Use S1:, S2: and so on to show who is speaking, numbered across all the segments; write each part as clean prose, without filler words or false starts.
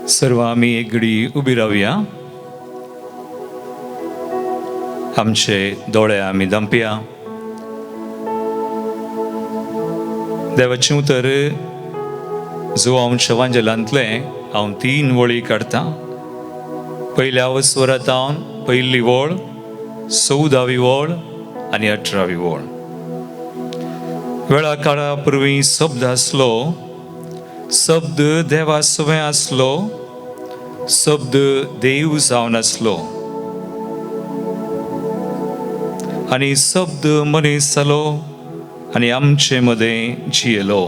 S1: सर्व आम्ही एक घडी उभी राहूया. आमचे दोळे आम्ही दंपया. देवाचें उतर जुवांच्या वांजलांतले हांव 3 वळी काडटा. पयल्या स्वरांत हांव पयली वळ, 14वी वळ आनी 18वी वळ. वेळा काळा पुर्वी शब्द आसलो, शब्द देवा सुवें आसलो, शब्द देव जावन आसलो, आनी शब्द मनीस जालो आनी आमचे मदें जियेलो.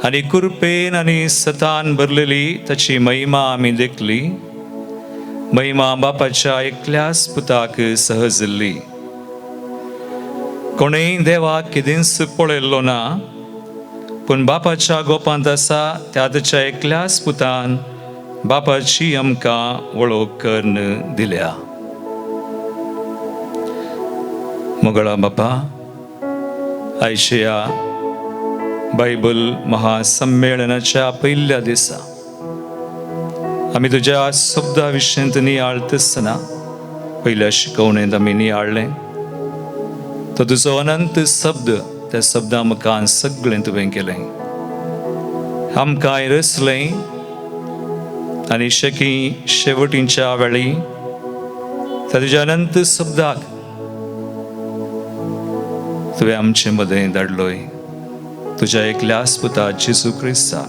S1: आनी कृपेन आनी सतान भरलेली ताची महिमा आमी देखली. महिमा बापाच्या एकल्याच पुताक सहजल्ली. कोणेय देवाक केदींच पळयल्लो ना, पूण बापाच्या गोपांत आसा त्या ताच्या एकल्याच पुतान बापाची आमकां वळख करून दिल्या. मोगळा बापा, आयच्या ह्या बायबल महासंमेलनाच्या पयल्या दिसा आमी तुज्या शब्दा विशयंत नियाळत आसतना पयल्या शिकवणेंत आमी नियाळ्ळें. तो तुजो अनंत शब्द, त्या शब्दा मुखार सगळें तुवें केलें. आमकां रचलें आनी शेवटीच्या वेळी त्या तुज्या अनंत शब्दाक तुवें आमचे मदें धाडलोय. तुज्या एकल्याच पुता जेजू क्रिस्तान.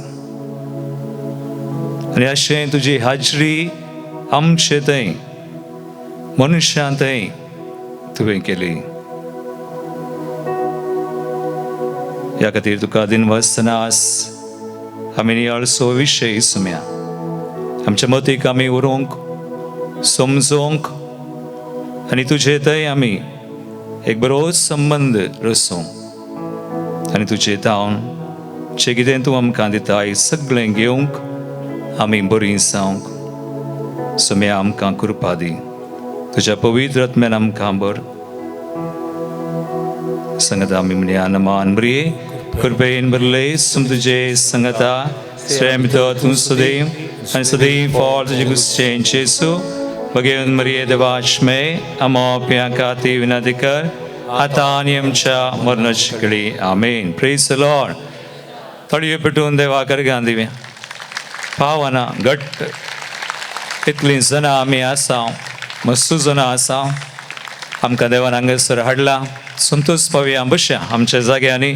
S1: आनी अशें तुजी हाजरी आमचे थंय मनशां थंय तुवें केली. ह्या खातीर तुका दिनवासनास आमी नियाळसो विशय सुम्या. आमच्या मतीक आमी उरोवंक, समजोवंक आनी तुजे थंय आमी एक बरो संबंद रचूंक आनी तुजे तावन जें कितें तूं आमकां दिताय सगळें घेवंक आमी बरीं जावंक सुम्या आमकां कृपा दी. तुज्या पवित्र आत्म्यान आमकां भर. संगता आमी म्हणया नमान बरी कृपेन भरले तुझे संगता श्रेमितो तूं सदैव आनी सदैव फॉर तुजे गुस्सें जेसू बगेन मरिये देवाश्मे अमोप्या खातीर विनंती कर आतां आनी आमच्या मरणाचे घडी. आमेन. Praise the Lord. थोडयो पेटून देवाकर गांदिव्या पावना घट्ट इतलीं जाणां आमी आसा, मस्त जाणां आसा. आमकां देवान हांगासर हाडला. संतोष पावया, बसया आमच्या जाग्यांनी.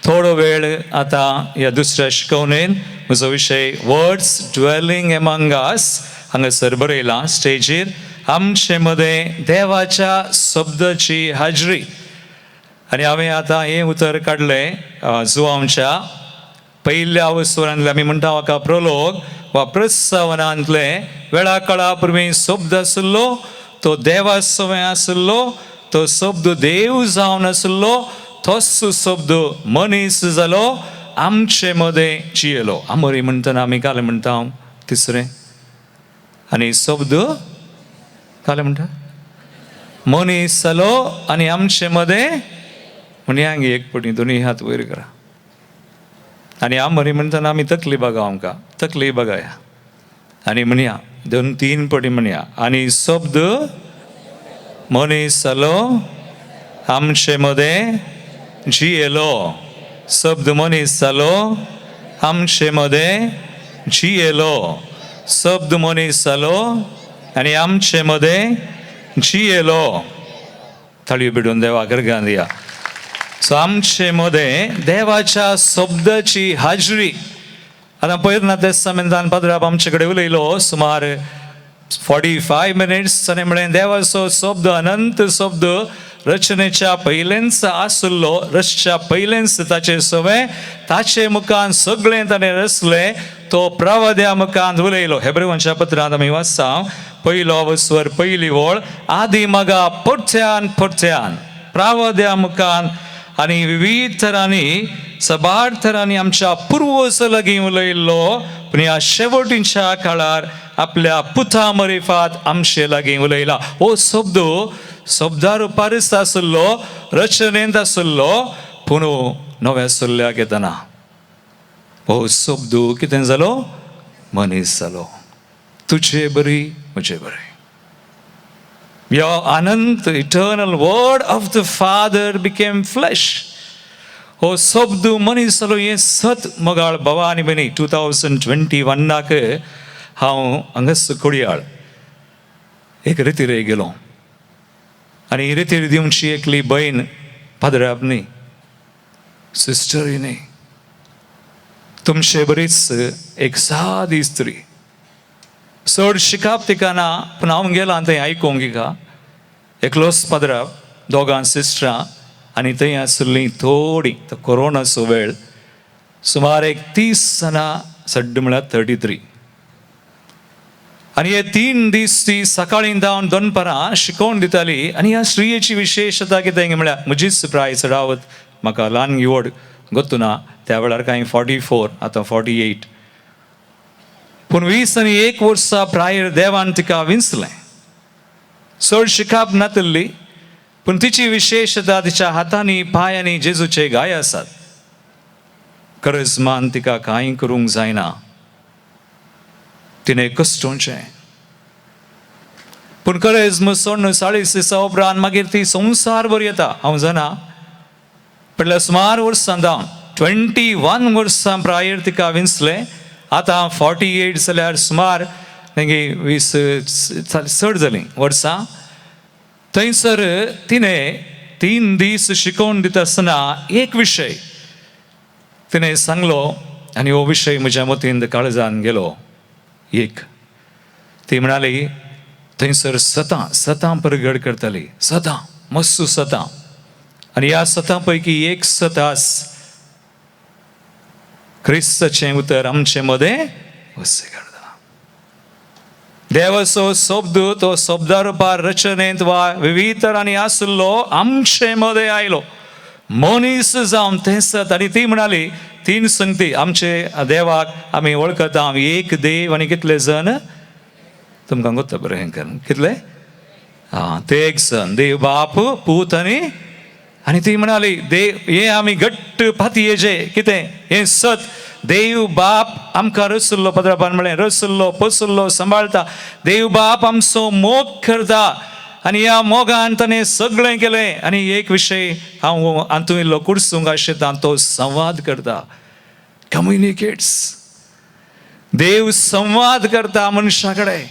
S1: थोडो वेळ आतां ह्या दुसऱ्या शिकवणेन म्हजो विशय वर्ड्स ड्वेलिंग एमंग अस हांगासर बरयला स्टेजीर. आमचे मदें देवाच्या शब्दाची हाजरी. आनी हांवें आतां हें उतर काडलें जुवांच्या पयल्या स्वरांतले आमी म्हणटा हाका प्रोलोग वा प्रस्तावनांतले. वेळा काळा पुर्वी शब्द आसलो, तो देवा सवें आसलो, तो शब्द देव जावन आसलो, तोच शब्द मनीस जालो, आमचे मदें जियेलो. आमोरी म्हणटना आमी काले म्हणटा तिसरें. आनी शब्द काले म्हणटा मनीस जालो आनी आमचे मदें. म्हणया एक पटी दोनी हात वयर करा. आनी आमोरी म्हणटना आमी तकली बघा, आमकां तकली बघाया आनी म्हणया 2-3 पटी म्हणया. आनी शब्द मनीस जालो आमचे मदें जियेलो. शब्द मनीस जालो आमचे मदें जियेलो. शब्द मनीस जालो आनी आमचे मदें जियेलो. थाळयो भिडून देवाकर गांदिया. सो आमचे मदें देवाच्या शब्दाची हाजरी. आतां पयर तेस्तामेंतान पाद्राप आमचे कडेन उलयलो सुमार 45 मिनिट्स. आनी म्हळें देवाचो शब्द अनंत शब्द रचनेच्या पयलेंच आसलो, रचच्या पयलेंच ताचे सवें, ताचे मुखान सगळें ताणें रचलें. तो प्रवाद्या मुखान उलयलो. हेब्रेवांच्या पत्रांत आमी वाचता पयलो स्वर पयली वळ. आदी मगा परत्यान परत्यान प्रवाद्या मुखान आनी विविध तरांनी सबार तरांनी आमच्या पुर्वज लागीं उलयल्लो. पूण ह्या शेवटीच्या काळार आपल्या पुता मरिफात आमचे लागीं उलयला. हो शब्द शब्दा रुपारच आसलो, रचनेंत आसलो, पूण नव्या सल्ल्याक येतना हो शब्द कितें जालो मनीस जालो. तुझे बरी म्हजे बरें. Your Anant, eternal word of the Father became flesh. हो शब्द मनीस जालो हें सत मोगाळ भावा आनी भयणी 2021 हांव हांगास कोडयाळ एक रितीर गेलो आनी रितीर दिवची एकली भयण पाद्राप न्ही सिस्टरी न्ही तुमचे बरीच एक सादी स्त्री चड शिकाप तिका ना पूण हांव गेलां थंय आयकोंक तिका एकलोच पाद्राप दोगां सिस्टरां आनी थंय आसली थोडी तो कोरोनाचो वेळ सुमार एक 30 जाणां सड्ड म्हळ्यार 33 आनी हे 3 दीस ती सकाळीं जावन दनपारां शिकोवन दिताली. आनी ह्या स्त्रियेची विशेशता कितें म्हळ्यार म्हजीच प्रायस रावत म्हाका ल्हान व्हड गोतू ना त्या वेळार कांय 44 आतां 48 पूण 21 वर्सां प्रायर देवान तिका विंचलें. चड शिकाप नातल्ली पूण तिची विशेशता तिच्या हातांनी पांयांनी जेजूचे गाय आसात. करजमान तिका कांय करूंक जायना तिणें कश्टोवचें पूण करज सोडून 40 दिसां उपरांत मागीर ती संवसार भर येता. हांव जाणा म्हटल्यार सुमार वर्सां जावन 21 वर्सां प्रायर तिका विंचलें. आतां 48 जाल्यार सुमार 20 चड जालीं वर्सां. थंयसर तिणें 3 दीस शिकोवन दिता आसतना एक विशय तिणें सांगलो आनी हो विशय म्हज्या मतीन काळजान गेलो. एक ती म्हणाली थंयसर सतां परगड करताली सतां मस्सू सतां आनी ह्या सतां पैकी एक सत आस क्रिस्ताचें उतर आमचे मदें वस्से करता. देवाचो शब्द तो शब्दा रुपार रचनेंत वा विविध तरांनी आसलो आमचे मदें आयलो मनीस जावन तें सत. आनी ती म्हणाली 3 संगती आमचे देवाक आमी वळखता एक देव आनी कितले जण तुमकां गोत्ता बरें हें कर कितले ते एक जण देव बाप पूत आनी ती म्हणाली देव हें आमी घट्ट पातयेचे कितें हें सत देव बाप आमकां रचल्लो पदरापान म्हळें रचल्लो पसल्लो सांबाळटा. देव बाप आमचो मोग करता आनी ह्या मोगान ताणें सगळें केलें. आनी एक विशय हांव हातूंत इल्लो कुडसूंक आशिता तो संवाद करता कम्युनिकेट्स. देव संवाद करता मनशा कडेन.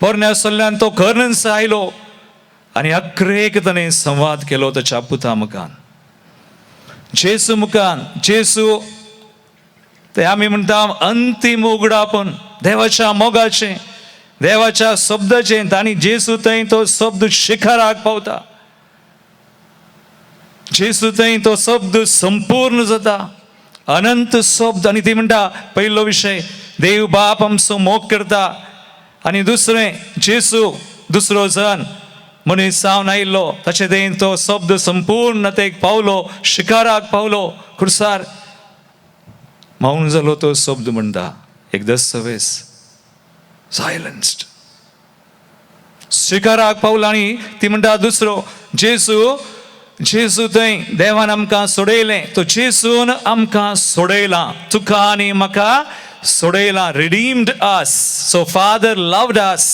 S1: पोरण्या सोल्ल्यान तो कर्नस आयलो आनी अक्रेक ताणें संवाद केलो ताच्या पुता मुखान जेजू मुखान. जेजू ते आमी म्हणटा अंतीम उगडापण देवाच्या मोगाचें देवाच्या शब्दाचें आनी जेजू थंय तो शब्द शिखराक पावता. जेजू थंय तो शब्द संपूर्ण जाता अनंत शब्द. आनी ती म्हणटा पयलो विशय देव बाप आमचो मोग करता आनी दुसरें जेजू दुसरो जन मनीस जावन आयिल्लो ताचे थंय तो शब्द संपूर्णतेक पावलो शिखराक पावलो खुर्सार मौन जालो. तो शब्द म्हणटा एकदां सवेस सायलन्स्ड शिखराक पावलो. आनी ती म्हणटा दुसरो जेजू थंय देवान आमकां सोडयलें तो जेजून आमकां सोडयलां तुका आनी म्हाका सोडयलां redeemed us. So father loved us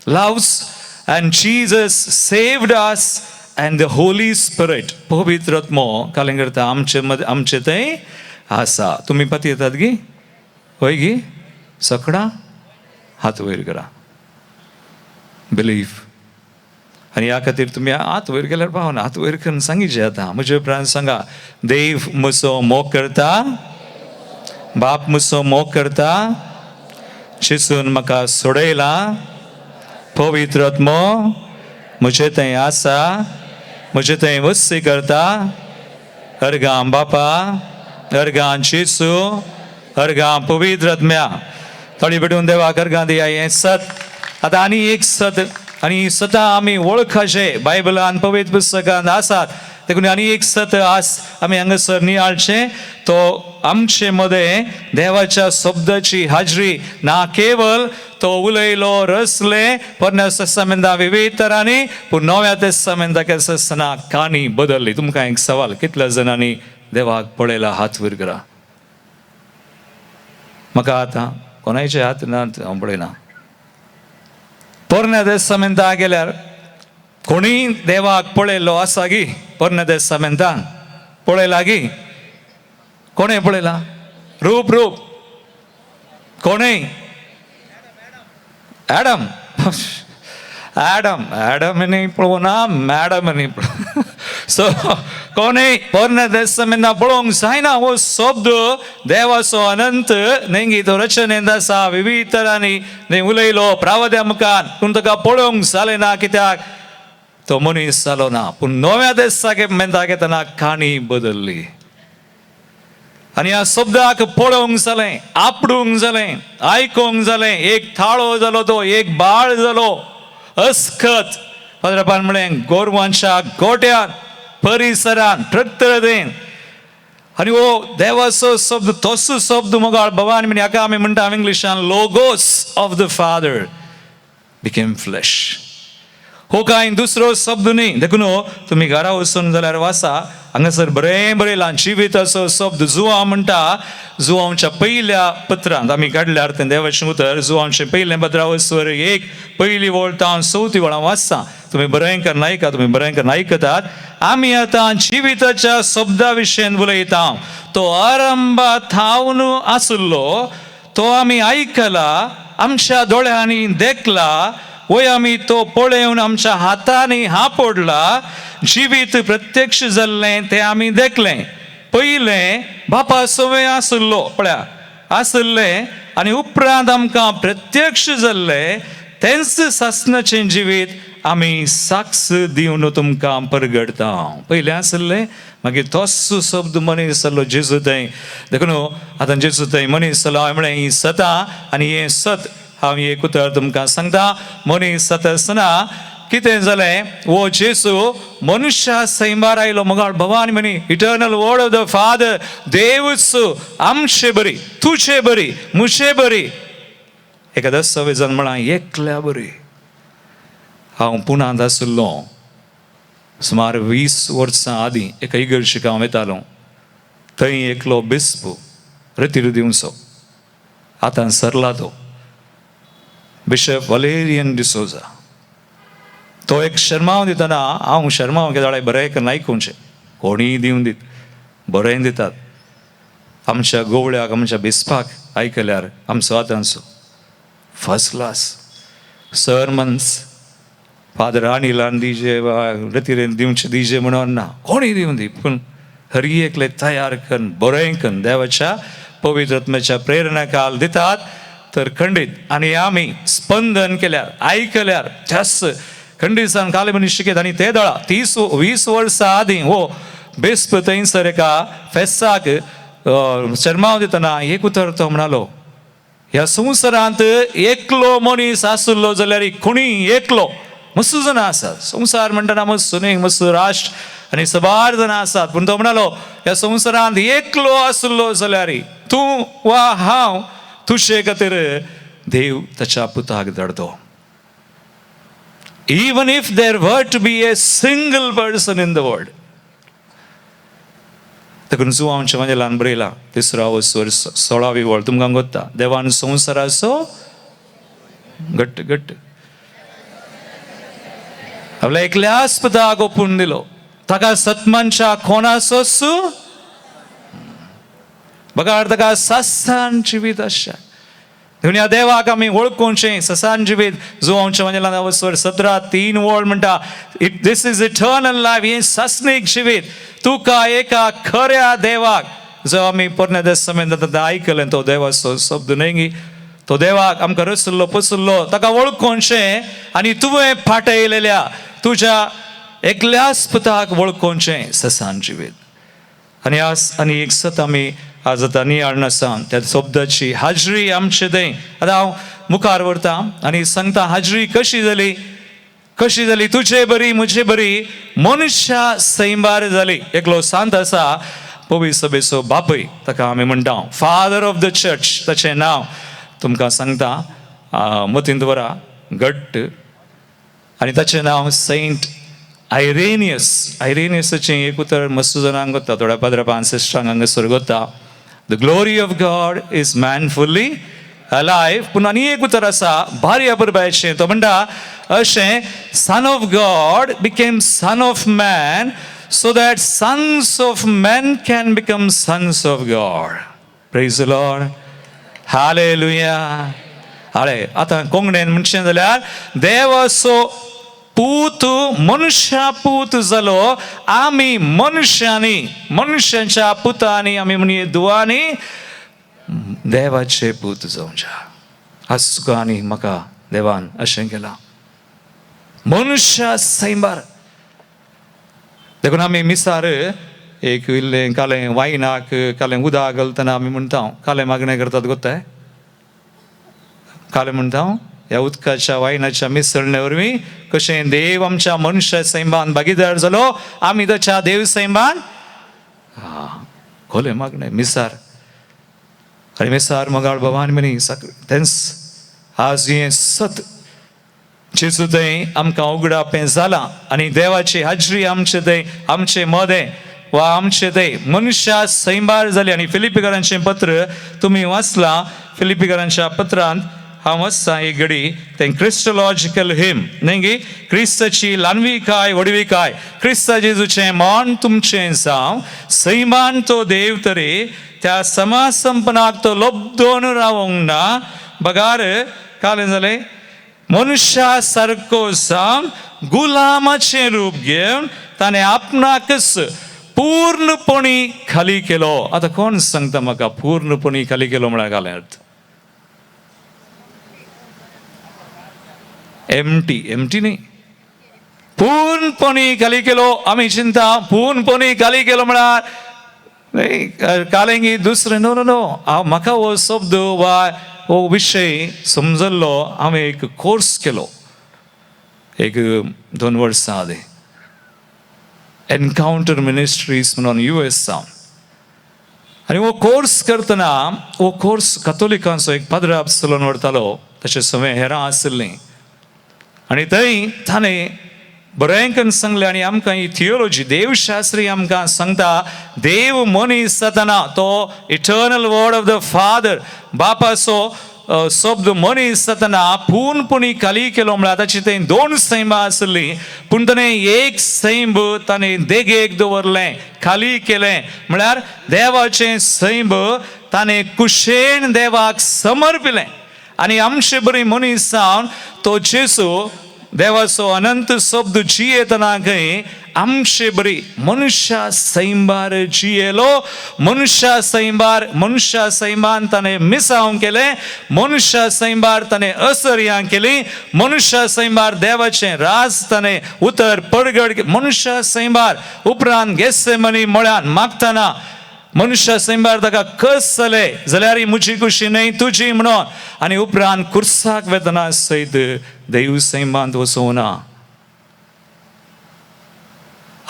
S1: loves and Jesus saved us and the Holy Spirit पवित्र आत्मो कालें करता आमचे थंय आसा. तुमी पाती येतात गी होय गी सकडा हात वयर करा बिलीव. आनी ह्या खातीर तुमी हात वयर केल्यार पावना हात वयर करून सांगिचे आतां म्हजे उपरांत सांगा देव म्हजो मोग करता बाप म्हजो मोग करता जेजून म्हाका सोडयलां पवित्र आत्मो म्हजे थंय आसा म्हजे थंय वस्सी करता. अर्गां बापा अर्गां जेजू अर्गां पवित्र आत्म्या थोडी भेटून देवाक अर्गां दिया. हें सत आतां आनी एक सत आनी सतां आमी वळखचे बायबलान पवित्र पुस्तकांत आसात देखून आनी एक सत आस आमी हांगासर नियाळचें तो आमचे मदें देवाच्या शब्दाची हाजरी ना केवल तो उलयलो रचले पोरण्या तेस्तामेंता विविध तरांनी पूण नव्या तेस्तामेंता केस आसतना काणी बदलली. तुमकां एक सवाल कितल्या जाणांनी देवाक पळयला हात वयर करा म्हाका आतां कोणाचे हात ना हांव पळयना. पोरन्या तेस्तामेंता गेल्यार कोणीय देवाक पळयल्लो आसा गी? पोरन्या तेस्तामेंतान पळयला गी? कोणें पळयला? रूप कोणें? एडम एडमनी पळोवना, मॅडमनी पळोवना. सो कोणें पोरन्या तेस्तामेंता पळोवंक जायना हो शब्द देवाचो अनंत नेंगी तो रचनेंत आसा, विविध तरांनी नी उलयलो प्रावद्या मुखार, पूण ताका पळोवंक जालें ना. कित्याक? तो मनीस जालो ना. पूण नव्या तेस्तामेंता येतना काणी बदलली आनी ह्या शब्दाक पळोवंक जालें, आपडूंक जालें, आयकूंक जालें. एक थाळो जालो, तो एक बाळ जालो. अस्खत फादरापान म्हळें गोरवांच्या गोट्यान, परिसरान, प्रत्येन. आनी हो देवाचो शब्द, तोच शब्द मोगाळ भवान म्हण हाका आमी म्हणटा इंग्लिशान logos of the father became flesh. हो कांय दुसरो शब्द न्ही. देखून तुमी घरा वचून जाल्यार वाचा, हांगासर बरें बरयलां जिविताचो शब्द. जुआंव म्हणटा, जुआंवच्या पयल्या पत्रांत आमी काडल्यार तें देवाचें उतर, जुआंवचें पयलें पत्र वचून 1 वळ तावन 4 वळां वाचता. तुमी बरेंकर नायका, तुमी बरेंकर आयकतात. आमी आतां जिविताच्या शब्दा विशयी उलयता. तो आरंभात थावन आसलो, तो आमी आयकला, आमच्या दोळ्यांनी देखला, वय आमी तो पळोवन आमच्या हातांनी हापडला. जिवीत प्रत्यक्ष जाल्लें तें आमी देखलें. पयलें बापा सवय आसलो, पळया आसलें, आनी उपरांत आमकां प्रत्यक्ष जाल्लें तेंच सासणाचें जिवीत आमी साक्ष दिवन तुमकां परगडता. पयलें आसलें, मागीर तोच शब्द मनीस जालो जेजू थंय. देखून आतां जेजू थंय मनीस जालो. हांवें म्हळें ही सता आनी हें सत. हांव एक उतर तुमकां सांगता. मनीस जाता आसतना कितें जालें? वो जेजू मनुश्या सैमार आयलो. मोगाळ भवानी म्हणी eternal word of the father, देवच आमचे बरी, तुझे बरी, मुझे बरी, एखाद्या सवेजान म्हणा एकल्या बरी. हांव पुण्यात आसलो सुमार 20 वर्सां आदीं एका इगर्जेक हांव येतालो. थंय एकलो बिस्प रितीर दिवचो, आतां सरला तो, बिशप वलेरियन डिसोजा. तो एक शर्माव दितना हांव शर्माव केदाळे बरें करून आयकुचें. कोणीय दिवन दीत, बरें दितात. आमच्या गोवळ्याक, आमच्या बिस्पाक आयकल्यार आमचो आतांचो फर्स्ट क्लास सर्मन्स फादर अनिलान दिजे वा रितीरेन दिवचे दिजे म्हणून ना, कोणीय दिवन दी, पूण हरी एकले तयार करून बरें करून देवाच्या पवित्र आत्म्याच्या प्रेरणाकाल दितात. तर खंडीत आनी आमी स्पंदन केल्यार, आयकल्यार जास्त खंडीसान काले मनीस शिकयत. आनी ते दळा 20 वर्सां आदीं हो बेस्प थंयसर एका फेस्ताक शर्माव दितना एक उतर तो म्हणालो, ह्या संवसारांत एकलो मनीस आसलो जाल्यार कोणीय एकलो, मस्तू जाणां आसात. संवसार म्हणटना मस्तू न्ही, मस्तू राष्ट्र आनी सबार जाणां आसात. पूण तो म्हणालो ह्या संवसारांत एकलो आसलो जाल्यार तूं वा हांव, तुजे खातीर देव ताच्या पुताक धाडतो. Even if there were to be a single person in the world. देखून जुआंवच्या वांजेलान बरयलां 3 16 वळ. तुमकां गोत्ता देवान संवसाराचो घट्ट घट्ट आपल्या एकल्याच पुताक ओपून दिलो, ताका सत्मांच्या कोणाचोच बघा ताका ससान जिवीत आसचें. ह्या देवाक आमी वळखूचें ससान जिवीत. जुआंवच्या वांजेलान 17:3 वळ म्हणटा, दिस इज इटर्नल लायफ. हें सासणीक जिवीत. तुका एका खऱ्या देवाक, जो आमी पोरन्या तेस्तामेंतांत आयकलें, तो देवाचो शब्द न्ही, तो देवाक आमकां रचल्लो पचल्लो, ताका वळखूचें आनी तुवें फाटयलेल्या तुज्या एकल्याच पुताक वळखूचें ससान जिवीत. आनी एक सत आमी आज आतां नियाळ आसा त्या शब्दाची हाजरी आमचे थंय. आतां हांव मुखार व्हरता आनी सांगता हाजरी कशी जाली. तुजे बरी, मुजे बरी, मनुश्या सैमार जाली. एकलो सांत आसा पवित्र सभेचो बापूय, ताका आमी म्हणटा फादर ऑफ द चर्च. ताचें नांव तुमकां सांगता, मतींत व्हरा घट्ट. आनी ताचें नांव सेंट आयरेनियस. आयरेनियसाचें एक उतर मस्त जाणांक गोत्ता, थोड्या पाद्रापान सिस्टरांक हांगासर गोत्ता. The glory of God is man fully alive. पुन्हा आणि एक उतर असा भारी अबरबायचे तो म्हणटा अशें son of God became son of man so that sons of men can become sons of God. Praise the Lord. Hallelujah. अरे आता कोंकणीन म्हणचें जाल्यार देव असो पूत मनुष्या पूत जालो आमी मनशांच्या पुतांनी आमी म्हणये दुआनी देवाचे पूत जावंच्या आज तुका आनी म्हाका देवान अशें केलां मनुष्य सैंबार देखून आमी मिसार एक इल्लें कालें वायनाक कालें उदक घालतना आमी म्हणटा कालें मागणें करतात गोताय कालें म्हणटा ह्या उदकाच्या वायनाच्या मिसळणे वरवीं कशें देव आमच्या मनुष्य सैंबान भागीदार जालो आमी ताच्या देव सैंबान खोले मागणें मिसार आनी मिसार मोगाळ भवान मनी तेंच आज हें सत जेजू थंय आमकां उगडाप हें जालां आनी देवाची हाजरी आमचे थंय आमचे मदें वा आमचे थंय मनुष्या सैंबार जाली आनी फिलिपिकरांचें पत्र तुमी वाचलां फिलिपिकरांच्या पत्रांत हांव वाचतां एक घडी तें क्रिस्टोलॉजिकल हिम न्ही क्रिस्ताची ल्हानविकाय व्हडविकाय क्रिस्ता जेजूचें मन तुमचें जावं सैमान तो देव तरी त्या समासंपनाक तो लब्धोन रावंक ना बगार कालें जालें मनुष्या सारको जावन गुलामाचें रूप घेवन ताणें आपणाकच पूर्णपणी खाली केलो आतां कोण सांगता म्हाका पूर्णपणी खाली केलो म्हळ्यार घालें अर्थ एमटी न्ही पूर्णपणी खाली केलो आमी चिंता पूर्णपणी खाली केलो म्हळ्यार कालेंगी दुसरें नो नो नो हांव म्हाका हो शब्द वा हो विशय समजल्लो हांवें एक कोर्स केलो एक 2 वर्सां आदी एनकाउंटर मिनिस्ट्रीज म्हणून US जावन आनी हो कोर्स करतना हो कोर्स कातोलिकांचो एक पाद्रा चलोवन व्हरतालो तशें सगळें हेरां आसलीं आनी थंय ताणें बरेंकन सांगलें आनी आमकां ही थियोलॉजी देवशास्त्री आमकां सांगता देव मनीस जातना तो eternal word of the father बापाचो शब्द मनीस जातना पूर्णपणी खाली केलो म्हळ्यार ताची थंय 2 सैमां आसलीं पूण ताणें एक सैम ताणें देगेक दवरलें खाली केलें म्हळ्यार देवाचें सैम ताणें कुशेन देवाक समर्पिलें आनी आमचे बरी मनीस जावन तो जेजू देवाचो अनंत शब्द जियेतना खंय आमचे बरी मनुष्य सैंबार जियेलो मनुष्य सैंबान ताणें मिसांव केलें मनुष्य सैंबार ताणें असर्यां केली मनुष्य सैंबार देवाचें राज ताणें उतर पडगड मनुष्य सैंबार उपरांत गेत्सेमनी मळ्यान मागतना मनुष्य सैंबार ताका कस जाले जाल्यार म्हजी खुशी न्हय तुजी म्हणून आनी उपरांत कुर्साक वेतना सयत देव सैमांत वचोना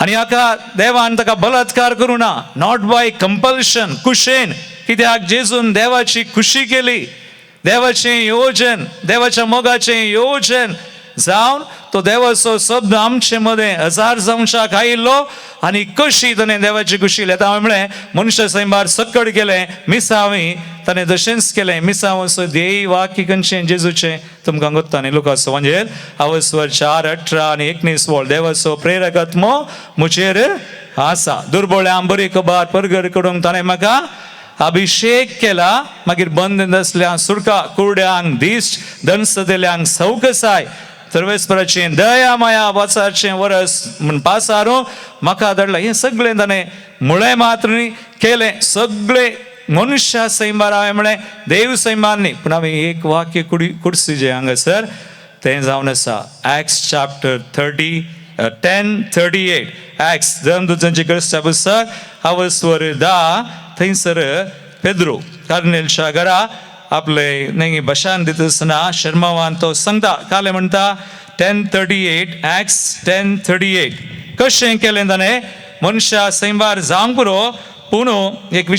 S1: आनी हाका देवान ताका बलात्कार करूं ना नॉट बाय कंपल्शन कुशेन कित्याक जेजून देवाची खुशी केली देवाचें येवजन देवाच्या मोगाचें येवजन जावन तो देवाचो शब्द आमचे मदें हजार जावंशाक आयिल्लो आनी कशी ताणें देवाची खुशी लेता म्हळें मनुष्य सैंबार सकड केलें मिसांवी ताणें तशेंच केलें मिसांव असो ध्येय वाक्य खंयचें जेजूचें तुमकां गोत्ता न्ही लुकाचो म्हणजे अवस्वर 4:18 आनी 19 देवाचो प्रेरक आत्मो म्हजेर आसा दुर्बळ्यांक बरी खबर परगड करूंक ताणें म्हाका अभिषेक केला मागीर बंद आसल्या सुरका कुरड्यांक दिश्ट दंसतेल्यांक सवकसाय सर्वेस्पराचें दया माया वाचाचें वरस म्हण पासारूं म्हाका धाडलां हें सगळें ताणें मुळें मात्र न्ही केलें सगळें मनुष्य सैंबार हांवें म्हळें देव सैंबार न्ही पूण हांवें एक वाक्य कुडसीचें हांगासर तें जावन आसा Acts chapter 10:38 Acts धर्मदूतांचें क्रिस्ता पुस्तक अवस्वर 10 थंयसर पेद्रो कार्नेलच्या घरा आपले नेगी बशान दिता आसतना शर्मावान तो सांगता काले म्हणटा 10:38 Acts 10:38 कशें केलें ताणें मनुष्य सैंबार जावंक पुरो पूण एक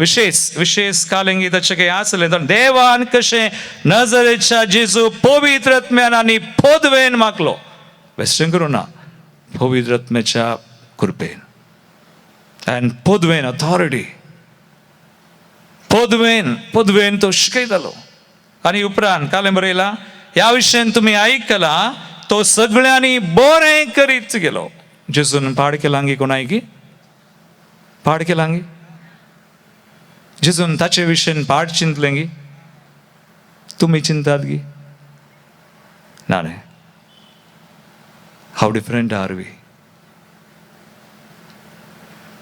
S1: विशेष कालेंगी ताचें काही आसलें तर देवान कशें नजरेच्या जेजू पवित्र आत्म्यान आनी पदवेन मागलो वेस्टर्न करूं ना पवित्र आत्म्याच्या कृपेन एंड पदवेन अथॉरिटी पदवेन तो शिकयतालो. आनी उपरांत कालें बरयलां, ह्या विशयान तुमी आयकलां, तो सगळ्यांनी बरें करीत गेलो. जेजून पाड केलां गी कोणायकी? पाड केलां गी? जेजून ताचे विशयान पाड चिंतलें गी? तुमी चिंतात गी? ना रे. How different are we?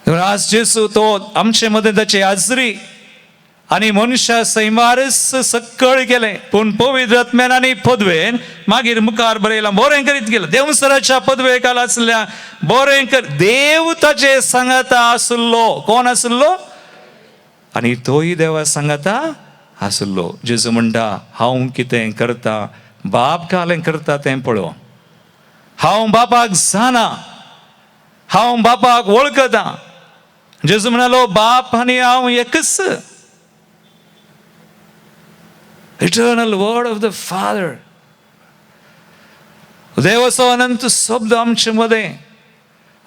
S1: आज जेजू तो आमचे मध्ये ताची हाजरी आनी मनशा सैमारस सक्कळ केले. पूण पवित्र आत्म्यान आनी पदवेन मागीर मुखार बरयलां, बरें करीत गेलो. देवसराच्या पदवेकाल आसल्या बरें कर. देव ताचे सांगाता आसलो. कोण आसलो? आनी तोय देवा सांगाता आसलो. जेजू म्हणटा, हांव कितें करता, बाप कालें करता तें पळोवन हांव बापाक जाणा, हांव बापाक वळखता. जेजू म्हणालो, बाप आनी हांव एकच. Eternal word of the father. देवाचो अनंत शब्द आमचे मध्ये.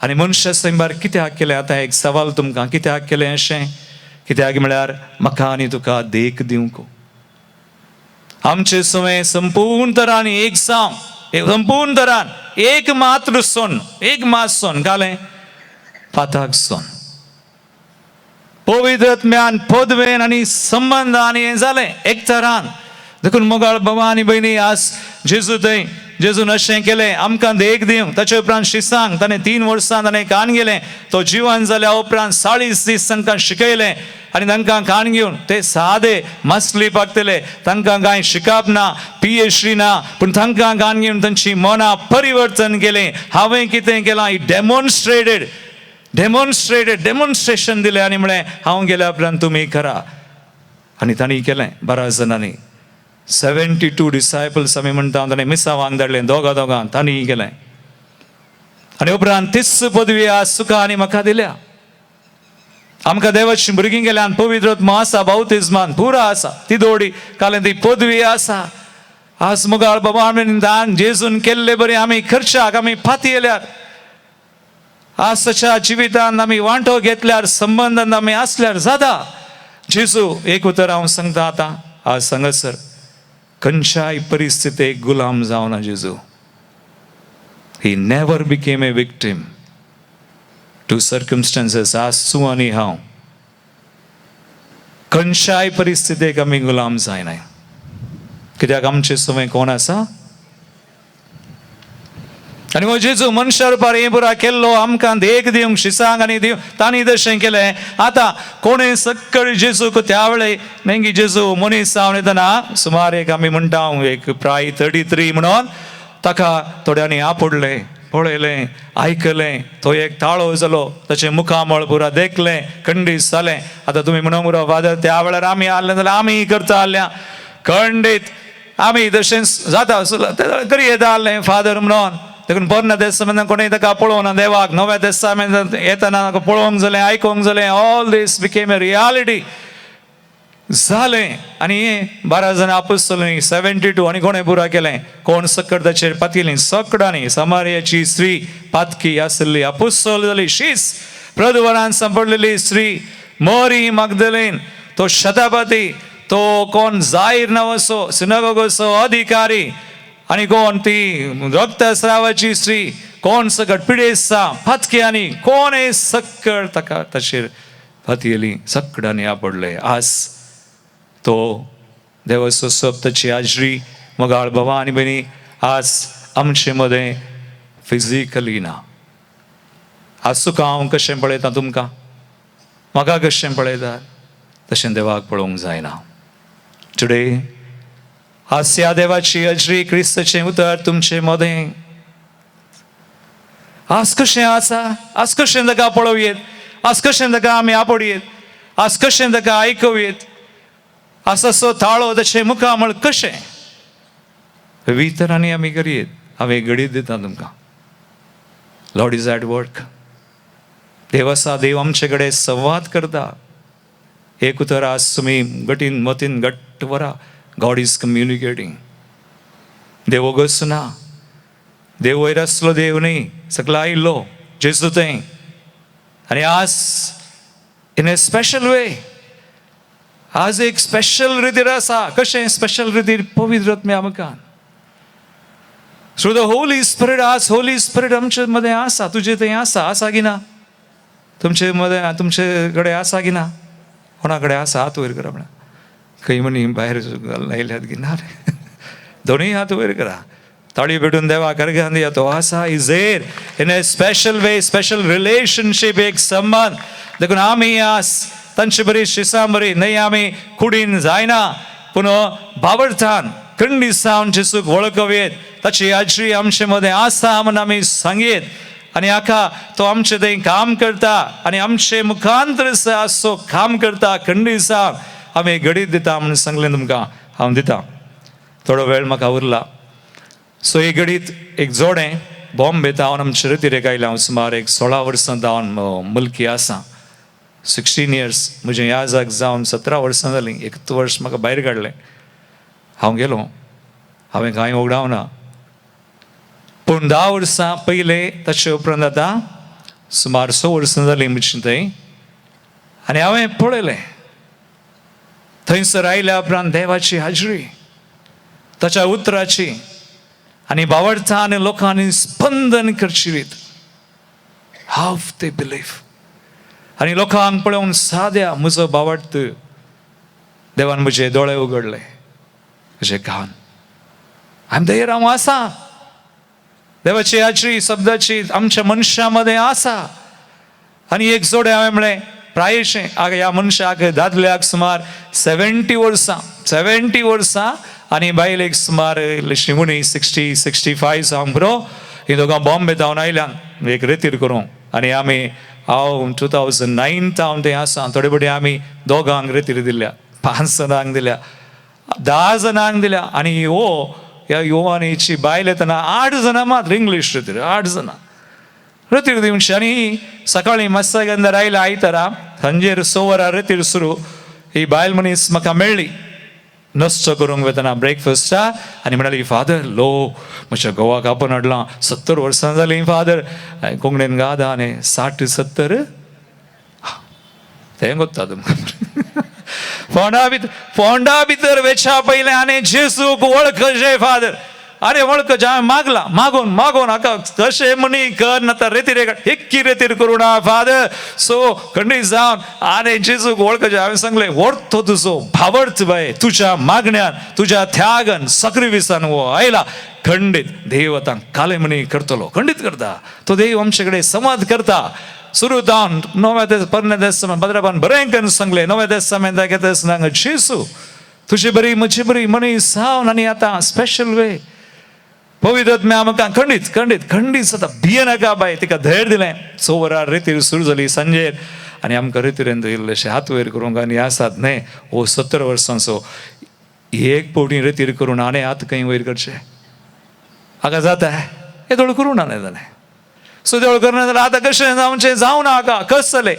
S1: आनी मनशा सैमार कित्याक केलें? आतां एक सवाल तुमकां, कित्याक केलें अशें? कित्याक म्हळ्यार म्हाका आनी तुका देख दिवंक. आमचे सवय संपूर्ण तरान एक जावं, संपूर्ण तरान एक मात्र सोन, एक मास सोन घालें पाताक सोन. पवित्र आत्म्यान पदवेन आनी संबंधान हें जालें एक तरान. देखून मोगाळ भावा आनी भयणी, आज जेजू थंय जेजून अशें केलें आमकां देख दिवंक. ताचे उपरांत शिसांक ताणें 3 वर्सां ताणें कान गेलें. तो जिवन जाल्या उपरांत 40 दीस तांकां शिकयलें आनी तांकां कान घेवन ते सादे मसली पागतले. तांकां कांय शिकप ना, PhD ना, पूण तांकां कान घेवन तांची मनां परिवर्तन केलें. हांवें कितें केलां? डेमॉन्स्ट्रेशन दिलें आनी म्हळें हांव गेल्या उपरांत तुमी करा. आनी तांणी केलें 12 जाणांनी. 72 डिसायपल्स आमी म्हणटा, ताणें मिसावांक धाडलें दोगां तांणी केलें. आनी उपरांत 30 पदवी आज तुका आनी म्हाका दिल्या. आमकां देवाची भुरगीं केल्यान पवित्र आत्मा आसा, बावतिस्मान पुरा आसा, ती दवडी कालें ती पदवी आसा. आज मुगाळ बाबा आमी दान जेजून केल्ले बरें आमी खर्चाक आमी फाती येल्यार, आजच्या जिवितांत आमी वांटो घेतल्यार, संबंधांत आमी आसल्यार जाता. जेजू एक उतर हांव सांगता आतां, आज सांगसर खंयच्याय परिस्थितीक गुलाम जावना जेजू. He never became a victim to circumstances. आज तूं आनी हांव खंयच्याय परिस्थितीक आमी गुलाम जायनाय. कित्याक आमचे सवय कोण आसा? आनी हो जेजू मनशा रुपार हें पुरा केल्लो आमकां देख दिवंक, शिसांक आनी दिवंक. तांणी तशें केलें. आतां कोणें सक्कळ जेजूक त्या वेळेर नेंगी जेजू मनीस जावन येतना सुमार एक आमी म्हणटा एक प्राय 33 म्हणून ताका थोड्यांनी आपडलें, पळयलें, आयकलें. तो एक ताळो जालो, ताचें मुखामळ पुरा देखलें, खंडीत जालें. आतां तुमी म्हणूंक मुरो फादर त्या वेळार आमी आहलें जाल्यार आमी करता आहल्या खंडीत आमी तशेंच जाता करी येता आहलें फादर म्हणून. देखून पोरण्या तेस्तामेंतान कोणें ताका पळोवना देवाक. नव्या तेस्तामेंतान येतना ताका पळोवंक जालें, आयकोंक जालें. All these became a reality जालें. आनी हें 12 जाणां आपोस्तलांनी 72 आनी कोणें पुरा केलें? कोण सक्कड ताचेर पातयलीं सगळ्यांनी. समारियाची स्त्री पातकी आसली आपोस्तल जाली. शीस प्रदवरान सांपडलेली स्त्री मरी मगदलेन, तो शतापती, तो कोण जायर नांवाचो सिनागोगाचो अधिकारी, आनी कोण ती रक्तस्रावाची स्त्री, कोण सकट पिडेस्ता फातक्यांनी, कोणें सक्कळ ताका ताचेर फातयली. सगळ्यांनी आपडले. आज तो देवाचो सप ताची हाजरी मोगाळ भावा आनी भयणी आज आमचे मदें फिजिकली ना. आज तुका हांव कशें पळयता, तुमकां म्हाका कशें पळयता, तशें देवाक पळोवंक जायना. टुडे आज ह्या देवाची हाजरी क्रिस्ताचें उतर तुमचे मदें आज कशें आसा? आज कशें ताका पळोवयेत? आज कशें ताका आमी आपडयेत? आज कशें ताका आयकवेत? आज असो ताळो ताचे मुखामळ कशें वितरांनी आमी करयेत? हांवें घडीत दिता तुमकां. Lord is at work. देव आसा, देव आमचे कडेन संवाद करता. एक उतर आज तुमी गटीन मतीन घट्ट व्हरा. God is communicating. देव वगस ना, देव वयर आसलो देव न्ही, सकला आयिल्लो जेजू थंय. आनी आज इन ए स्पेशल वे आज एक स्पेशल रितीर आसा. कशें स्पेशल रितीर? पवित्र आत्म्या आमकां थ्रू द होली स्पिरीट. आज होली स्पिरीट आमचे मध्ये आसा. तुजे थंय आसा की ना? तुमचे मध्ये तुमचे कडेन आसा की ना? कोणा कडेन आसा? हात वयर करा. म्हणा खंय म्हणी भायर लायल्यात की ना रे? दोनूय हात वयर करा. ताळी भेटून देवा करगान दिया. तो आसा is there in a special way, special relationship, एक संबंध. देखून आमी आस तांचे बरी शिसां बरी न्हय आमी कुडीन जायना, पूण भावर्थान खंडीसावन जेसूक वळखवेत. ताची हाजरी आमचे मध्ये आसा म्हणून आमी सांगेत. आणि आखा तो आमचे थंय काम करता आणि आमचे मुखांतर असो काम करता. खंडीसावन आमी घडीत दिता म्हणून सांगलें तुमकां. हांव दिता. थोडो वेळ म्हाका उरला. सो एक घडीत एक जोडें बॉम्बे जावन आमचे रितीरेक आयलें. हांव सुमार एक 16 वर्सां जावन मुलकी आसा. 16 years म्हजें ह्या जाग जावन 17 वर्सां जालीं. 1 वर्स म्हाका भायर काडलें. हांव गेलो. हांवें कांय वगडावना. पूण 10 वर्सां पयलें ताचे उपरांत आतां सुमार 6 वर्सां जालीं म्हजी थंय. आनी हांवें पळयलें थंयसर आयल्या उपरांत देवाची हाजरी, ताच्या उतराची आनी भावार्थान लोकांनी स्पंदन करचीत. हाव ते बिलीव. आनी लोकांक पळोवन साद्या म्हजो भावार्थ देवान म्हजे दोळे उगडले. म्हजे घान आय एम देर. हांव आसा. देवाची हाजरी शब्दाची आमच्या मनशा मध्ये आसा. आनी एक जोडे हांवें म्हणलें प्रायेशें ह्या मनशाक दादल्याक सुमार 70 वर्सां आनी बायलेक सुमार 60-65 जावंक पुरो. ही दोगां बॉम्बे जावन आयल्यान एक रितीर करूं. आनी आमी हांव 2009 हांव थंय आसा. थोडे बडी आमी दोगांक रितीर दिल्या, 5 जाणांक दिल्या, 10 जाणांक दिल्या. आनी ह्या युवानीची बायल येतना 8 जाणां मात्र इंग्लीश रितीर. 8 जाणां रितीर दिवची. आनी सकाळीं मस्साक अंदर आयल्या आयतारा सांजेर 6 वरां रितीर सुरू. ही बायल मनीस म्हाका मेळ्ळी नस्तो करूंक वेतना ब्रेकफास्टा. आनी म्हणाली फादर लो म्हज्या घोवाक आपोवन हाडलां. 70 वर्सां जालीं फादर. कोंकणीन गादा न्ही 60-70 तें कोत्ता तुमकां. फोंडा भितर वेच्या पयलें आनी जेसूक वळखचें फादर. अरे वळखचें. हांवें मागला मागोन हाका कशें म्हणी कर ना रेतीर एक्की रेतीर करूं ना फादर. सो खंडीत जावन आनी जेसूक वळखचें. हांवें सांगलें व्हरतो तुजो भावर्थ बाय तुज्या मागण्यान, तुज्या त्यागान, सक्रिविसान वो आयला. खंडीत देव आतां काले म्हणी करतलो. खंडीत करता तो देव. आमचे कडेन संवाद करता. सुरू जावन पोरण्या देस्तामेंत भद्रपान बरें करून सांगलें. नव्या देस्तामेंताक येता आसतना जेसू तुजी बरी म्हजी बरी मनीस जावन आनी आतां स्पेशल वे पवित्र आत्म्या आमकां खंडीत जाता. भियेनाका बाय. तिका धैर्य दिलें. 6 वरां रितीर सुरू जाली सांजेर. आनी आमकां रितीरेन इल्लेशें हात वयर करूंक आनी आसात न्हय. 70 वर्सांचो एक पोवटी रितीर करून आनी हात खंय वयर करचे हाका जाता. हे दोळ करूं ना न्हय जालें. सो देवळ करना जाल्यार आतां कशें जावचें जावं ना. हाका कस जालें.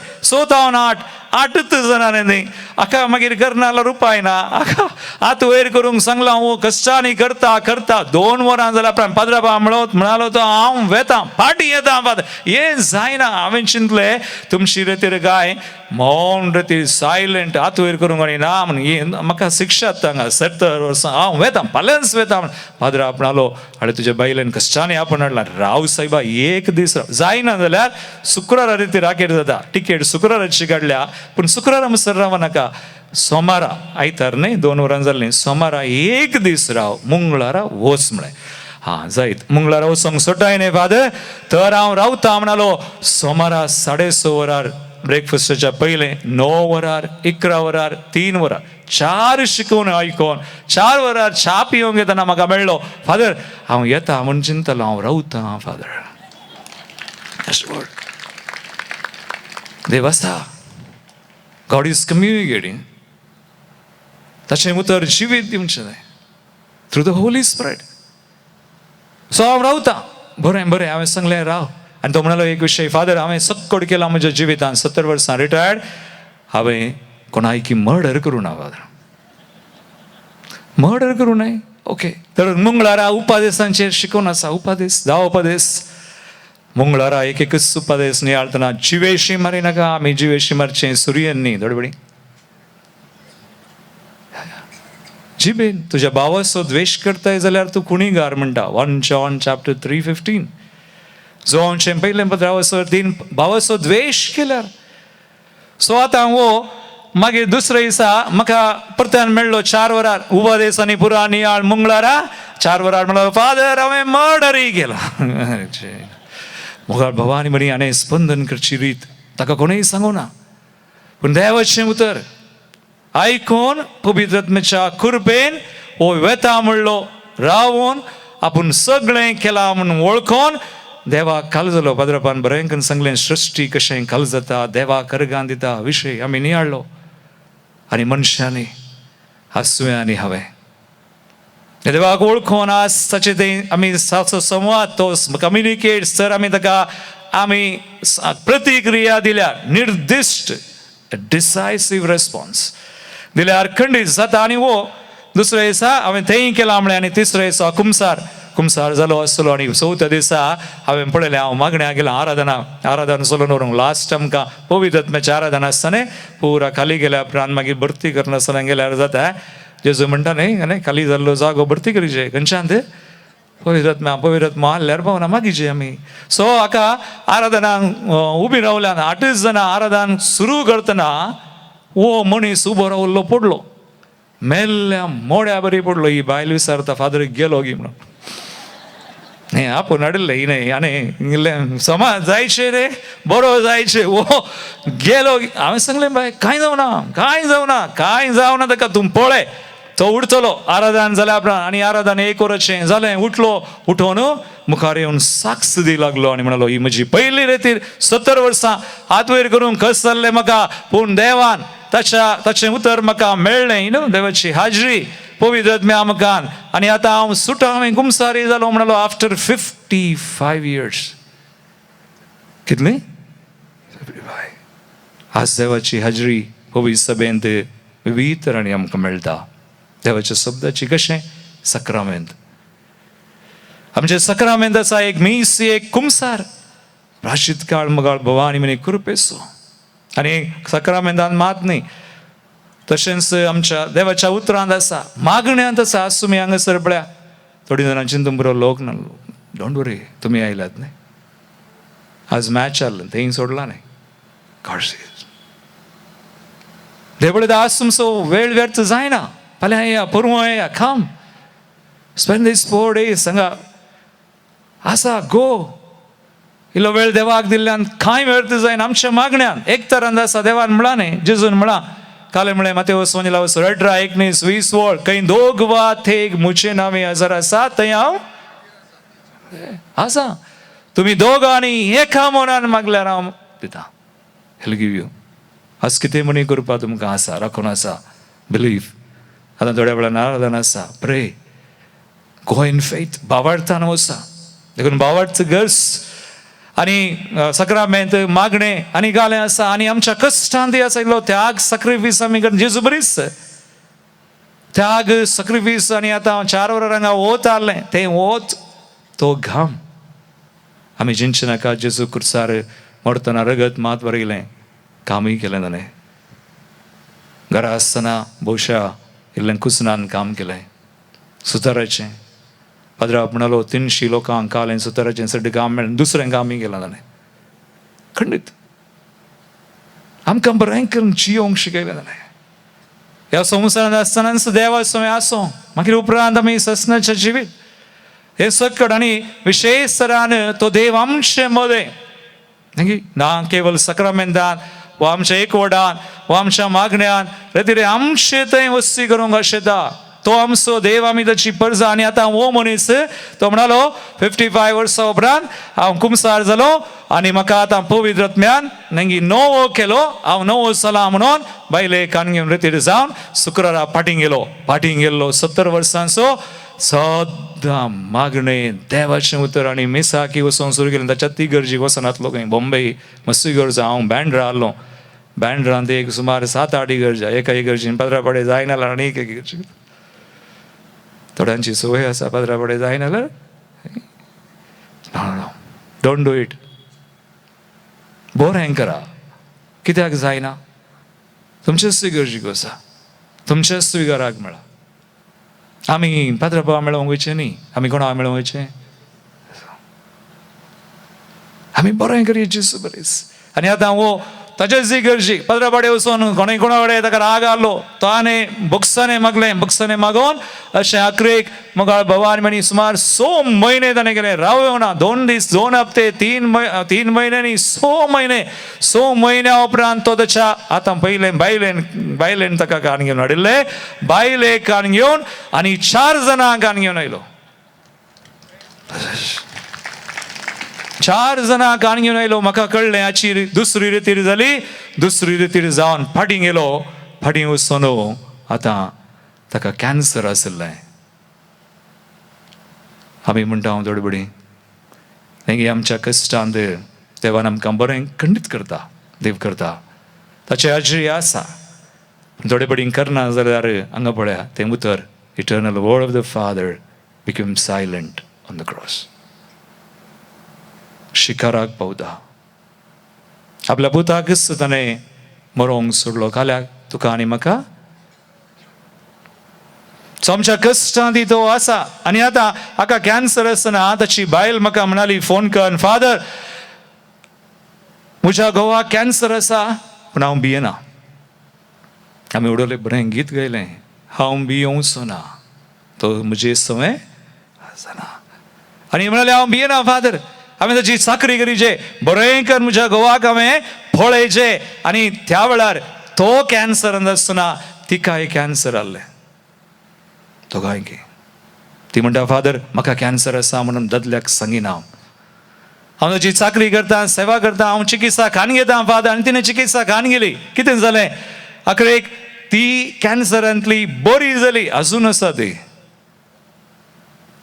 S1: 8च जाणां न्ही. हाका मागीर करना जाल्यार उपाय ना. हाका हात वयर करूंक सांगलां. हो कश्टांनी करता 2 वरां जाल्यार उपरांत पाद्राबा म्हणालो तो हांव वेतां फाटीं येता फादर. हें जायना. हांवें चिंतलें तुमची रितीर काय मौन रितीर सायलंट हात वयर करूंक आनी ना म्हणून म्हाका शिक्षा हांगा 70 वर्सां हांव वेतां फाल्यांच वेतां म्हण. पाद्रा म्हणालो आनी तुज्या बायलेन कश्टांनी आपूण हाडला. राव सायबा एक दीस जायना जाल्यार शुक्रारा रितीर राखेर जाता. टिकेट शुक्राराची काडल्या. पूण शुक्रारा म्हणसर राव नाका. सोमारा आयतार न्हय 2 वरां जालीं. सोमारा एक दीस राव. मंगळारा वच म्हळें. हां जायत. मंगळारा वचोंक सोटाय न्हय फादर. तर हांव रावता म्हणालो. सोमारा 6:30 वरार ब्रेकफास्टाच्या पयलें 9 वरार 11 वरार 3 वरार 4 शिकून आयकोन 4 वरार च्या पिवंक येतना म्हाका मेळ्ळो. फादर हांव येता म्हूण चिंतलो. हांव रावता फादर. देव आसा. God is communicating. ताचें उतर जिवीत दिवचें जाय through the Holy spirit. So हांव रावता. बरें हांवें सांगलें राव. आनी तो म्हणालो एक विशय फादर हांवें सक्कोड केला म्हज्या जिवितान 70 वर्सां रिटायर्ड. हांवें कोणायकी मर्डर करूं ना फादर. मर्डर करूं न्हय. ओके. तर मंगळारा उपादेसांचेर शिकून आसा. उपादेस 10 उपादेस. मंगळारा एकच उपादेस नियाळतना जिवेशी मारिनाका. आमी जिवेशी मारचें सूर्यन न्ही. धडबडी जिबेन. तुझ्या भावाचो द्वेश करताय जाल्यार तूं कुणीगार म्हणटा. 1 John chapter 3:15. जोहांचे पयलें पत्रावसो 3 भावाचो द्वेश केल्यार. सो आतां वो मागीर दुसरे दिसा म्हाका परत्यान मेळ्ळो 4 वरार उपदेसांनी पुरा नियाळ मंगळारा 4 वरार म्हणलो फादर हांवें मर्डरय केला. मुखार भवानी म्हणी हाणें स्पंदन करची रीत ताका कोणेय सांगूं ना. पूण देवाचें उतर आयकून पवित्र आत्म्याच्या कृपेन हो वेता म्हणलो रावून आपूण सगळें केलां म्हणून वळखून देवाक कालजलो. पाद्रपान बरें करून सांगलें सृश्टी कशें काल जाता, देवाक अर्गां दिता विशय आमी नियाळ्ळो. आनी मनशांनी हांसुवें आनी हांवें देवाक वळखून आज ताचे तें आमी संवाद तो कम्युनिकेट सर आमी ताका आमी प्रतिक्रिया दिल्यार निर्दिश्ट डिसायसिव्ह रेस्पॉन्स दिल्यार खंडीत जाता. आनी वो दुसऱ्या दिसा हांवें तेंय केलां म्हणलें. आनी तिसऱ्या दिसा कुमसार जालो आसलो. आनी चवथ्या दिसा हांवें पळयलें हांव मागण्या गेलां आराधना चलोवन व्हरूंक. लास्ट आमकां पवित्र आत्म्याची आराधना आसतना पुरा खाली गेल्या उपरांत मागीर भरती करनासतना गेल्यार जाता. जेजू म्हणटा न्ही खाली जाल्लो जागो भरती करीचे खंयच्यान पवित्र आत्मा हाडल्यार पावना मागीचे आमी. सो हाका आराधनाक उबी रावल्यान 8 जाणां आराधना सुरू करतना वो मनीस उबो रावल्लो पडलो. मेल्ल्या मोड्या बरी पडलो. ही बायल विचारता फादर गेलो गी म्हणून. हे आपूण हाडिल्ले ही आनी समाज जायचे रे बरो जायचे वो गेलो. हांवें सांगलें बाय कांय जावना ताका तूं पळय तो उठतलो आराधन जाल्या उपरांत. आनी आराधन 1 वराचें जालें उठलो. उठोन मुखार येवन साक्ष दी लागलो आनी म्हणलो ही म्हजी पयली रेतीर 70 वर्सां हात वयर करून कस जाल्लें म्हाका. पूण देवान ताचें उतर म्हाका मेळ्ळें. देवाची हाजरी पवित्र आत्म्या आमकां. आनी आतां हांव सुटा हांवें गुमसारी जालो म्हणलो आफ्टर 55 years. कितली 55. आज देवाची हाजरी पवित्र सभेंत विविध तरांनी आमकां मेळटा. देवाच्या शब्दाची कशें सक्रामेंत. आमचे सक्रामेंत आसा एक मीस एक कुमसार प्राशीत काळ मगाळ भवानी म्हणे कृपेचो. आनी सक्रामेंतान मात न्ही तशेंच आमच्या देवाच्या उतरांत आसा मागण्यांत आसा. आज तुमी हांगासर पळया थोडी जाणां चिंतून बरो लोक ना. डोंट वरी तुमी आयलात न्ही. आज मॅच आसलें थंय सोडला न्ही. देवळांत आज तुमचो वेळ व्यर्थ जायना. फाल्यां या परवां या कम स्पेंड दीस 4 days हांगा आसा गो. इल्लो वेळ देवाक दिल्ल्यान कांय व्यर्थ जायना. आमच्या मागण्यान एक तरान आसा. देवान म्हणला न्ही जेजून म्हणला काले म्हळें मातेवस 18:19-20 वळ खंय 2 वा 3 मुचे नावे हजर आसा थंय हांव आसा. तुमी दोगांनी एका मनान मागल्यार हांव दिता. हेल गिव यू. आज कितें म्हणी करपा तुमकां आसा राखून आसा. बिलीव. आतां थोड्या वेळान आराधना आसा. प्रे गो इन फेथ. भावार्थान वचा देखून भावार्थ गर्स आनी सक्रामेंत मागणे आनी गालें आसा. आनी आमच्या कश्टांत आसा इल्लो त्याग सॅक्रिफीस आमी करता. जेजू बरीच त्याग सॅक्रिफीस. आनी आतां 4 वरां हांगा वोत आहलें तें वोत तो घाम आमी जिंचे नाका. जेजू कुर्सार मरतना रगत मात बरयलें कामय केलें ताणें. घरा आसतना भोवशा इल्लें कुसनान काम केलें सुताराचें. पाद्राप म्हणलो 300 लोकांक कालें सुताराचें सड्ड काम मेळ्ळें. दुसरें कामय केलां ताणें खंडीत. आमकां बरें करून जियोंक शिकयलें ताणें. ह्या संवसारांत आसतनाच देवा समें आसूं मागीर उपरांत आमी ससनाचें जिवीत हे सकट. आनी विशेश तरान तो देव आमचे मदें ना केवळ सक्रामेंतान वा आमच्या एकवटान वा आमच्या मागण्यान रेतीरे आमचे थंय वस्ती करूंक आशेता. तो आमचो देव आमी ताची परजा. आनी आतां हो मनीस तो म्हणलो 55 वर्सां उपरांत हांव कुमसार जालो आनी म्हाका आतां पवित्र आत्म्यान नंगी नवो केलो. हांव नवो जाला म्हणून बायले कान घेवन रेतीर जावन शुक्रारा फाटीं गेल्लो 70 वर्सांचो. सद्दां मागणें देवाचें उतर आनी मिसाकी वचोन सुरू केलें. ताच्या तिगर्जीक वचनातलो खंय बॉम्बे मस्ती इगर्ज. हांव बँड्रा आहलो. बँड्रांत एक सुमार 7-8 इगर्ज. एका इगर्जीन पाद्रापडे जायना जाल्यार आनी एक इगर्जी. थोड्यांची संवय आसा पाद्रापडे जायना जाल्यार डोंट डू इट. बरें करा. कित्याक जायना? तुमचेच इगर्जीक वचा. तुमच्याच घराक मेळा. आम्ही पात्रांबा मेळोंक वयचे न्ही, आमी कोणा मेळोंक वयचे? आमी बरें करया जेसू बरेस. आनी आतां वो ताचेच गरजी पात्रांबाडे वचून कोणूय कोणा कडेन ताका राग आलो तो आनी बुक्साने मागोवन अशें आखरेक मुगाळ भवानी म्हणी सुमार 6 म्हयने ताणें गेले, रावयो ना. 2 दीस 2 हप्ते 3 म्हयने 6 म्हयने. 6 म्हयन्या उपरांत तो ताच्या आतां पयले बायलेन ताका कान घेवन हाडिल्ले, बायले कान घेवन आनी 4 जाणां कान घेवन आयलो. 4 जाणां कान घेवन आयलो. म्हाका कळ्ळें हाची दुसरी रितीर जाली. दुसरी रितीर जावन फाटीं गेलो. फाटीं वचून आतां ताका कॅन्सर आशिल्लें. आमी म्हणटा हांव थोडी तेंगे आमच्या कश्टांत देवान आमकां बरें खंडीत करता, देव करता. ताची हाजिरी आसा. थोडे बडीं करना जाल्यार हांगा पळया तें उतर, eternal word of the father become silent on the cross. शिकाराक पावता. आपल्या पुताकच ताणें मरोंक सोडलो काल्याक तुका आनी म्हाका. सो आमच्या कश्टांत तो आसा. आनी आतां हाका कॅन्सर आसतना ताची बायल म्हाका म्हणाली फोन कर, फादर म्हज्या घोवाक कॅन्सर आसा पूण हांव भियेना. आमी उडोवलें बरें गीत गायलें, हांव भियोंसो ना तो म्हजे सवय आसना. आनी म्हणालें हांव भियेना फादर, हांवें ताची चाकरी करीचे, बरें कर म्हज्या घोवाक हांवें पळयचे. आनी त्या वेळार तो कॅन्सरान आसतना तिकाय कॅन्सर आसलें. दोगांयकी ती म्हणटा फादर म्हाका कॅन्सर आसा म्हणून दादल्याक सांगिना. हांव ताची चाकरी करता, सेवा करता, हांव चिकित्सा खान घेता फादर. आनी तिणें चिकित्सा खान गेली. कितें जालें आखरेक ती कॅन्सरांतली बरी जाली, अजून आसा ती.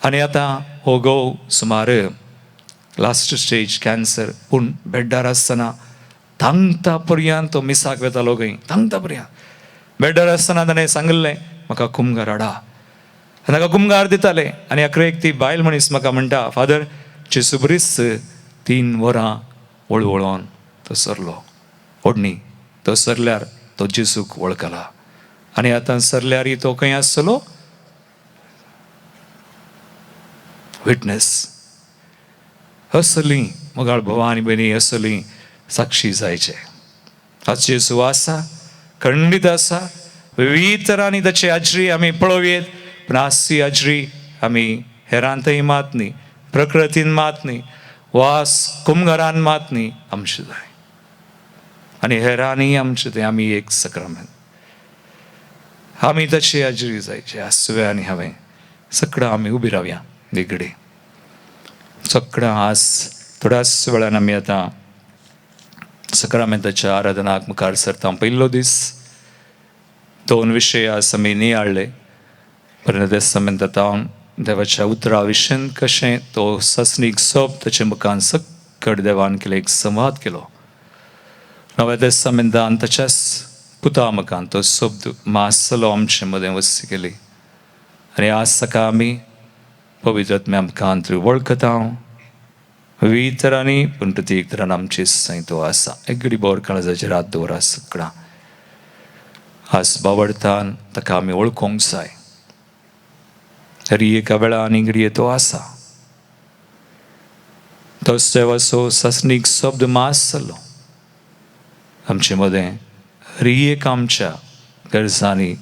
S1: आनी आतां हो घोव सुमार लास्ट स्टेज कॅन्सर, पूण बेड्डार आसतना थांगता पर्यंत तो मिसाक वेतालो खंय, थांगता पर्यंत बेड्डार आसतना ताणें सांगलें म्हाका कुमगार हाडा. ताका कुमगार दिताले. आनी आखरेक ती बायल मनीस म्हाका म्हणटा फादर जेसू बरीस 3 वरां वळवळोन तो सरलो. ओडणी तो सरल्यार तो जेसूक वळखला. आनी आतां सरल्यार तो खंय आसतलो? विटनेस. असली मुगाळ भवानी बहिणी असली साक्षी जायचे. आज जेसू आसा, खंडीत आसा. विविध तरांनी ताची हाजरी आमी पळोवयेत, पूण आसी हाजरी आमी हेरांतय मात न्ही, प्रकृतीन मात न्ही, वास कुमगारान मात न्ही, आमचे जाय. आनी हेरांनी आमचे ते आमी एक सक्रामेंत. आमी ताची हाजरी जायची. आसवे आनी हांवें सगळां आमी उबी रावया देगडे. सगळां आज थोड्याच वेळान आमी आतां सक्रामेंताच्या आराधनाक मुखार सरता. पयलो दीस 2 विशय आज आमी नियाळ्ळे. परत तेस्तामेंतांत देवाच्या उतरा विशयन कशें तो ससनीक सोब ताचे मुखान सकट देवान केले एक संवाद केलो. नव्या तेस्तामेंतांत ताच्याच पुता मुखान तो शब्द मासलो आमचे मदें वस्ती केली. आनी आज सकाळ आमी पवित्र आत्म्या मुखान थंय वळखता. विविध तरांनी पूण प्रत्येक तरान आमचे सैत तो आसा. एक बोर काळजाचेर हात दवरा सगळां. आज बावडतान ताका आमी वळखोंक जाय. तरी एका वेळा आनी घडये तो आसा. तोच देवाचो ससनीक शब्द मासलो आमचे मदें हर एक आमच्या गरजांनी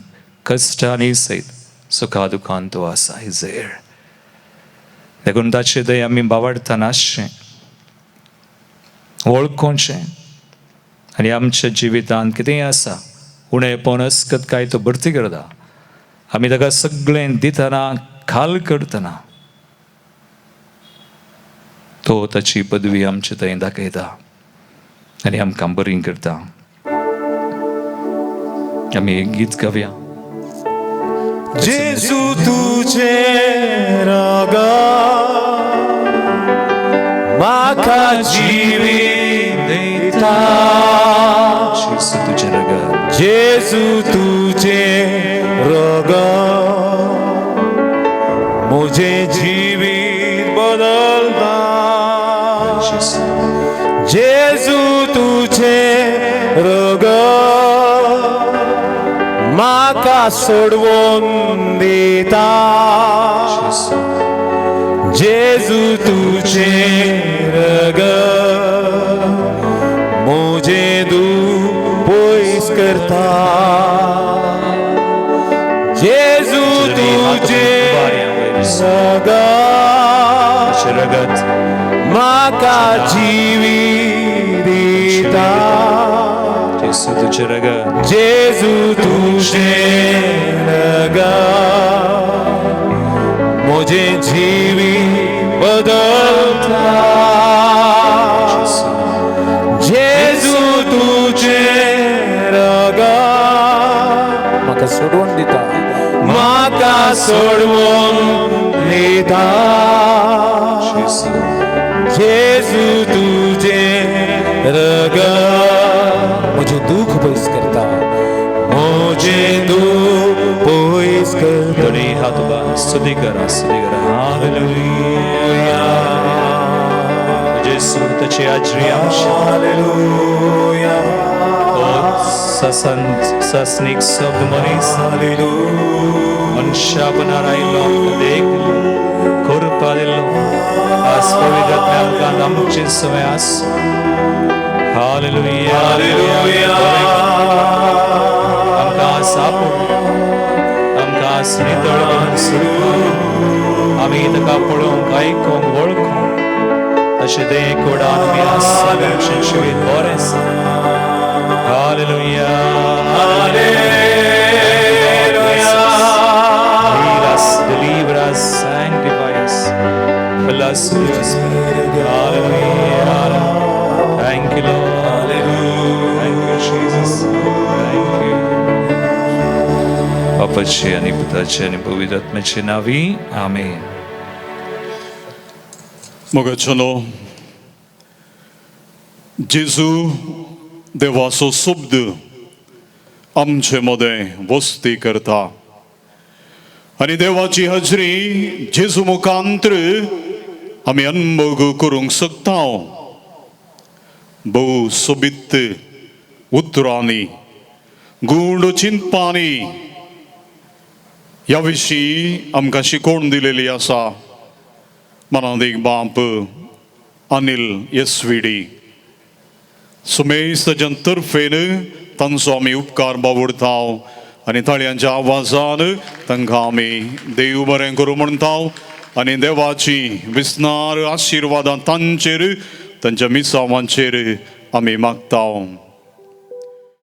S1: कश्टांनी सयत सुखा दुखान तो आसा. इजेर देखून ताचे दय आमी बावडताना आसचें, वळखोचें. आनी आमच्या जिवितांत कितेंय आसा उणेपण अस्कत काय तो भरती करता. आमी ताका सगळें दितना खाल करतना तो ताची पदवी आमचे थंय दाखयता आनी आमकां बरी करता. आमी एक गीत गावया.
S2: जेजू तुझे रागा म्हाका जिवीत दिता.
S1: जेजू तुझे रगत,
S2: जेजू तुझे रागा मुझे जिवीत बदलता. जेजू तुझे रागा म्हाका म्हाका सोडवून दिता जेजू तुजें रगत म्हजें दूख पयस करता जेजू तुजें रगत म्हाका जिवीत दिता
S1: जेजू तुजें रगत
S2: जेजू तुजें रगत म्हजें जिवीत बदलता जेजू तुजें रगत
S3: म्हाका सोडून दिता
S2: म्हाका सोडवून दिता जेजू तुजें रगत
S3: म्हजें दूख पयस करता
S2: म्हजें दूख पयस करता
S1: दोन्ही हात उभा स्तुती करा हालेलुया जेजू त्याची आजरी आमची
S2: हालेलुया
S1: ससनिक शब्द मनीस मनुष्यापणारा आयलो देख कृपा दिलो आज पवित्र आत्म्या आमचे समय आस हालेलुया आमकां सापड आमकां नितळ करून सुरू आमी ताका पळोवंक आयकूंक वळखूंक अशें तें कोडान आमी आमचे जिवीत बरें hallelujah Lead us, deliver us, sanctify us, fill us with your Spirit. Hallelujah. Thank you, Lord. Thank you, Jesus. Thank you. बापाचे आणि पुत्राचे आणि पवित्र आत्म्याचे नावी आमेन.
S4: मोगाचलो जेजू देवाचो शब्द आमचे मदें वस्ती करता आनी देवाची हजरी जेजू मुखांतर आमी अनुभव करूंक शकता. भोव सोबीत उतरांनी गूढ चिंतपांनी ह्या विशीं आमकां शिकोवण दिलेली आसा. मनांत बाप अनिल येसविडी सुमेश ताच्या तर्फेन तांचो आमी उपकार बावडटा आनी ताळयांच्या आवाजान तांकां आमी देव बरें करूं म्हणटा आनी देवाची विस्नार आशिर्वादां तांचेर तांच्या मिसावांचेर आमी मागता.